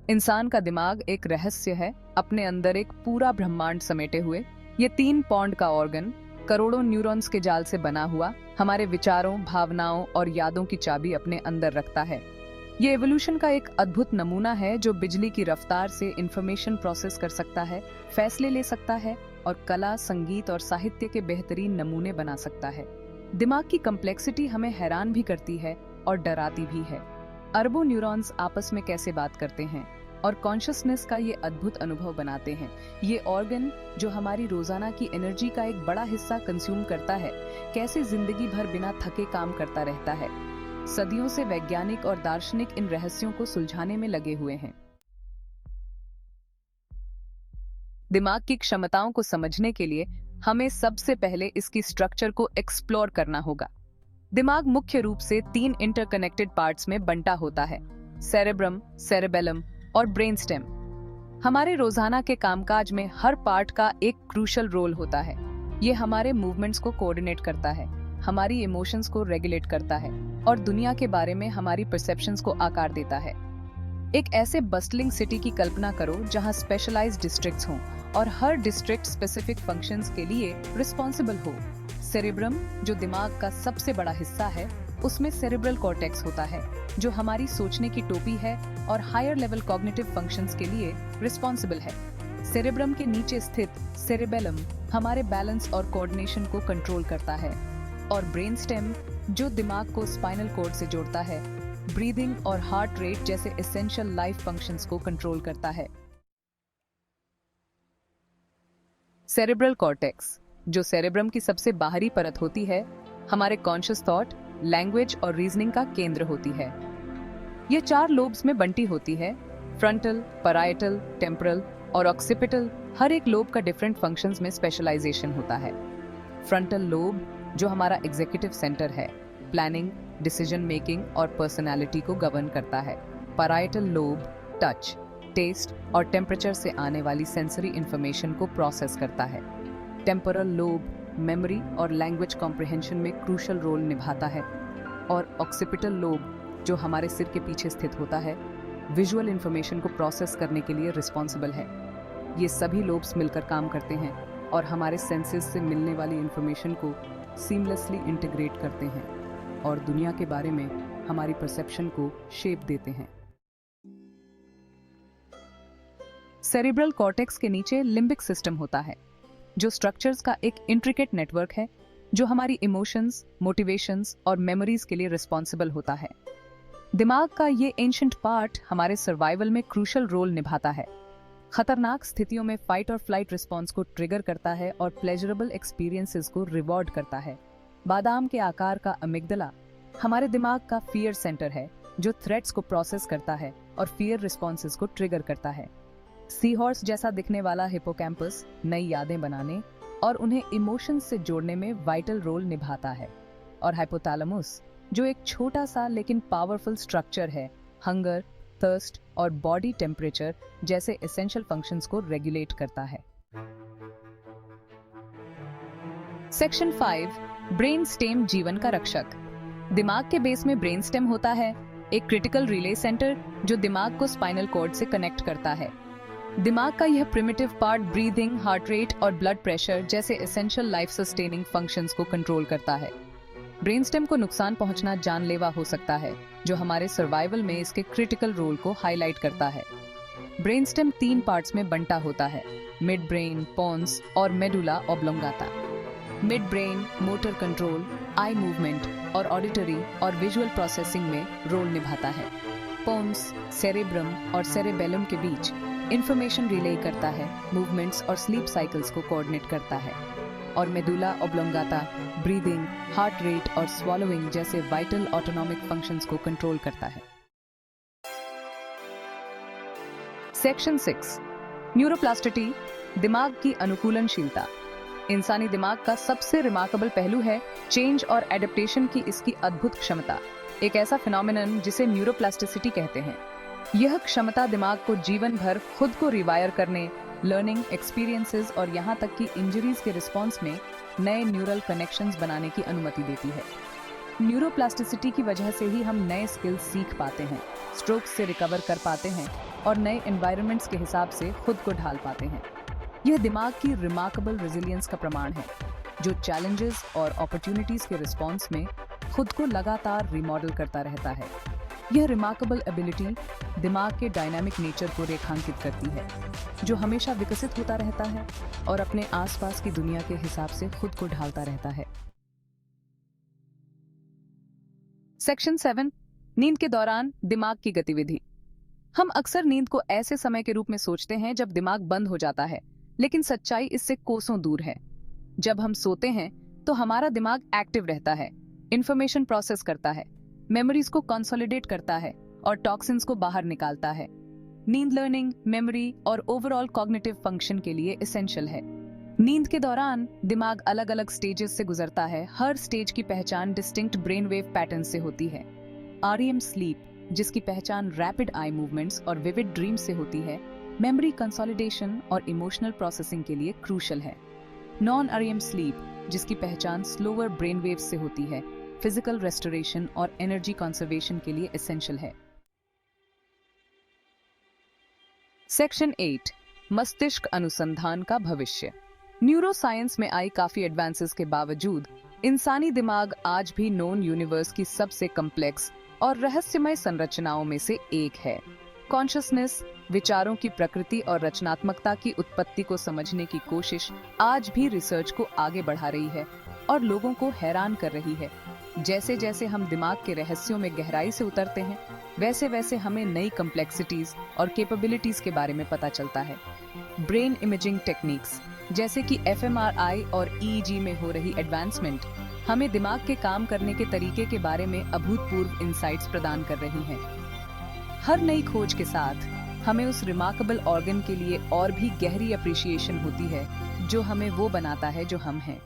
इंसान का दिमाग एक रहस्य है, अपने अंदर एक पूरा ब्रह्मांड समेटे हुए। ये 3 पौंड का ऑर्गन, करोड़ों न्यूरॉन्स के जाल से बना हुआ, हमारे विचारों, भावनाओं और यादों की चाबी अपने अंदर रखता है। ये एवोल्यूशन का एक अद्भुत नमूना है जो बिजली की रफ्तार से इंफॉर्मेशन प्रोसेस कर सकता है, फैसले ले सकता है और कला, संगीत और साहित्य के बेहतरीन नमूने बना सकता है। दिमाग की कम्प्लेक्सिटी हमें हैरान भी करती है और डराती भी है। अरबों न्यूरॉन्स आपस में कैसे बात करते हैं और कॉन्शियसनेस का ये अद्भुत अनुभव बनाते हैं। ये ऑर्गन जो हमारी रोजाना की एनर्जी का एक बड़ा हिस्सा कंज्यूम करता है, कैसे जिंदगी भर बिना थके काम करता रहता है। सदियों से वैज्ञानिक और दार्शनिक इन रहस्यों को सुलझाने में लगे हुए हैं। दिमाग की क्षमताओं को समझने के लिए हमें सबसे पहले इसकी स्ट्रक्चर को एक्सप्लोर करना होगा। दिमाग मुख्य रूप से 3 इंटरकनेक्टेड पार्ट्स में बंटा होता है: सेरेब्रम, सेरेबेलम और ब्रेनस्टेम। हमारे रोजाना के कामकाज में हर पार्ट का एक क्रूशल रोल होता है। ये हमारे मूवमेंट्स को कोऑर्डिनेट करता है, हमारी इमोशंस को रेगुलेट करता है और दुनिया के बारे में हमारी परसेप्शंस को आकार देता है। एक ऐसे बस्टलिंग सिटी की कल्पना करो जहां स्पेशलाइज्ड डिस्ट्रिक्ट्स हों और हर डिस्ट्रिक्ट स्पेसिफिक फंक्शंस के लिए रिस्पॉन्सिबल हो। सेरेब्रम, जो दिमाग का सबसे बड़ा हिस्सा है, उसमें सेरेब्रल कॉर्टेक्स होता है जो हमारी सोचने की टोपी है और हायर लेवल कॉग्निटिव फंक्शंस के लिए रिस्पॉन्सिबल है। सेरेब्रम के नीचे स्थित सेरेबेलम हमारे बैलेंस और कोऑर्डिनेशन को कंट्रोल करता है, और ब्रेनस्टेम, जो दिमाग को स्पाइनल कॉर्ड से जोड़ता है, ब्रीदिंग और हार्ट रेट जैसे एसेंशियल लाइफ फंक्शंस को कंट्रोल करता है। सेरेब्रल कॉर्टेक्स, जो सेरेब्रम की सबसे बाहरी परत होती है, हमारे कॉन्शियस थॉट, लैंग्वेज और रीजनिंग का केंद्र होती है। ये 4 लोब्स में बंटी होती है: फ्रंटल, पैराइटल, टेम्पोरल और ऑक्सीपिटल। हर एक लोब का डिफरेंट फंक्शंस में स्पेशलाइजेशन होता है। फ्रंटल लोब, जो हमारा एग्जीक्यूटिव सेंटर है, प्लानिंग, डिसीजन मेकिंग और पर्सनालिटी को गवर्न करता है। पैराइटल लोब टच, टेस्ट और टेम्परेचर से आने वाली सेंसरी इंफॉर्मेशन को प्रोसेस करता है। टेम्पोरल लोब मेमोरी और लैंग्वेज कॉम्प्रिहेंशन में क्रूशल रोल निभाता है। और ऑक्सीपिटल लोब, जो हमारे सिर के पीछे स्थित होता है, विजुअल इंफॉर्मेशन को प्रोसेस करने के लिए रिस्पॉन्सिबल है। ये सभी लोब्स मिलकर काम करते हैं और हमारे सेंसेस से मिलने वाली इंफॉर्मेशन को सीमलेसली इंटीग्रेट करते हैं और दुनिया के बारे में हमारी परसेप्शन को शेप देते हैं। सेरेब्रल कॉर्टेक्स के नीचे लिम्बिक सिस्टम होता है, जो स्ट्रक्चर्स का एक इंट्रिकेट नेटवर्क है जो हमारी इमोशंस, मोटिवेशंस और मेमोरीज के लिए रिस्पॉन्सिबल होता है। दिमाग का ये एंशिएंट पार्ट हमारे सर्वाइवल में क्रूशल रोल निभाता है। खतरनाक स्थितियों में फाइट और फ्लाइट रिस्पॉन्स को ट्रिगर करता है और प्लेजरेबल एक्सपीरियंसेस को रिवॉर्ड करता है। बादाम के आकार का अमिग्दला हमारे दिमाग का फियर सेंटर है, जो थ्रेट्स को प्रोसेस करता है और फियर रिस्पॉन्सेस को ट्रिगर करता है। सी हॉर्स जैसा दिखने वाला हिपोकैम्पस नई यादें बनाने और उन्हें इमोशंस से जोड़ने में वाइटल रोल निभाता है। और हाइपोथैलेमस, जो एक छोटा सा लेकिन पावरफुल स्ट्रक्चर है, हंगर, थर्स्ट और बॉडी टेम्परेचर जैसे एसेंशियल फंक्शंस को रेगुलेट करता है। सेक्शन 5, ब्रेन स्टेम जीवन का रक्षक। दिमाग के बेस में ब्रेन स्टेम होता है, एक क्रिटिकल रिले सेंटर जो दिमाग को स्पाइनल कॉर्ड से कनेक्ट करता है। दिमाग का यह primitive part breathing, heart rate और ब्लड प्रेशर जैसे एसेंशियल लाइफ सस्टेनिंग फंक्शंस को कंट्रोल करता है। ब्रेनस्टेम को नुकसान पहुंचना जानलेवा हो सकता है, जो हमारे सर्वाइवल में इसके क्रिटिकल रोल को हाईलाइट करता है। ब्रेनस्टेम 3 पार्ट्स में बंटा होता है: मिड ब्रेन, पोन्स और medulla oblongata. Mid brain motor control, eye movement और ऑडिटरी और विजुअल प्रोसेसिंग में रोल निभाता है। पोन्स सेरेब्रम और सेरेबेलम के बीच इंफॉर्मेशन रिले करता है, मूवमेंट्स और स्लीप साइकिल्स को कोऑर्डिनेट करता है। और medulla oblongata breathing, heart rate और स्वॉलोइंग जैसे वाइटल ऑटोनॉमिक फंक्शंस को कंट्रोल करता है। सेक्शन 6, न्यूरोप्लास्टिसिटी, दिमाग की अनुकूलनशीलता। इंसानी दिमाग का सबसे रिमार्केबल पहलू है चेंज और एडेप्टेशन की इसकी अद्भुत क्षमता, एक ऐसा फिनोमिनन जिसे न्यूरोप्लास्टिसिटी कहते हैं। यह क्षमता दिमाग को जीवन भर खुद को रिवायर करने, लर्निंग, एक्सपीरियंसेस और यहाँ तक कि इंजरीज के रिस्पॉन्स में नए न्यूरल कनेक्शंस बनाने की अनुमति देती है। न्यूरोप्लास्टिसिटी की वजह से ही हम नए स्किल्स सीख पाते हैं, स्ट्रोक्स से रिकवर कर पाते हैं और नए एनवायरनमेंट्स के हिसाब से खुद को ढाल पाते हैं। यह दिमाग की रिमार्केबल रेजिलियंस का प्रमाण है, जो चैलेंजेस और अपॉर्चुनिटीज के रिस्पॉन्स में खुद को लगातार रिमॉडल करता रहता है। यह रिमार्केबल एबिलिटी दिमाग के डायनामिक नेचर को रेखांकित करती है, जो हमेशा विकसित होता रहता है और अपने आसपास की दुनिया के हिसाब से खुद को ढालता रहता है। सेक्शन 7, नींद के दौरान दिमाग की गतिविधि। हम अक्सर नींद को ऐसे समय के रूप में सोचते हैं जब दिमाग बंद हो जाता है, लेकिन सच्चाई इससे कोसों दूर है। जब हम सोते हैं तो हमारा दिमाग एक्टिव रहता है, इंफॉर्मेशन प्रोसेस करता है, मेमोरीज को कंसोलिडेट करता है और टॉक्सिन्स को बाहर निकालता है। नींद लर्निंग, मेमोरी और ओवरऑल कॉग्निटिव फंक्शन के लिए एसेंशियल है। नींद के दौरान दिमाग अलग अलग स्टेजेस से गुजरता है। हर स्टेज की पहचान डिस्टिंक्ट ब्रेन वेव पैटर्न से होती है। REM स्लीप, जिसकी पहचान रैपिड आई मूवमेंट्स और विविड ड्रीम से होती है, मेमोरी कंसोलिडेशन और इमोशनल प्रोसेसिंग के लिए क्रूशल है। नॉन REM स्लीप, जिसकी पहचान स्लोअर ब्रेन वेव्स से होती है, फिजिकल रेस्टोरेशन और एनर्जी कंजर्वेशन के लिए एसेंशियल है। सेक्शन 8, मस्तिष्क अनुसंधान का भविष्य। न्यूरोसाइंस में आई काफी एडवांसेस के बावजूद इंसानी दिमाग आज भी नोन यूनिवर्स की सबसे कॉम्प्लेक्स और रहस्यमय संरचनाओं में से एक है। कॉन्शियसनेस, विचारों की प्रकृति और रचनात्मकता की उत्पत्ति को समझने की कोशिश आज भी रिसर्च को आगे बढ़ा रही है और लोगों को हैरान कर रही है। जैसे जैसे हम दिमाग के रहस्यों में गहराई से उतरते हैं, वैसे वैसे हमें नई कॉम्प्लेक्सिटीज और कैपेबिलिटीज के बारे में पता चलता है। ब्रेन इमेजिंग टेक्निक्स जैसे कि fMRI और EEG में हो रही एडवांसमेंट हमें दिमाग के काम करने के तरीके के बारे में अभूतपूर्व इंसाइट्स प्रदान कर रही हैं। हर नई खोज के साथ हमें उस रिमार्केबल ऑर्गन के लिए और भी गहरी अप्रिशिएशन होती है, जो हमें वो बनाता है जो हम हैं।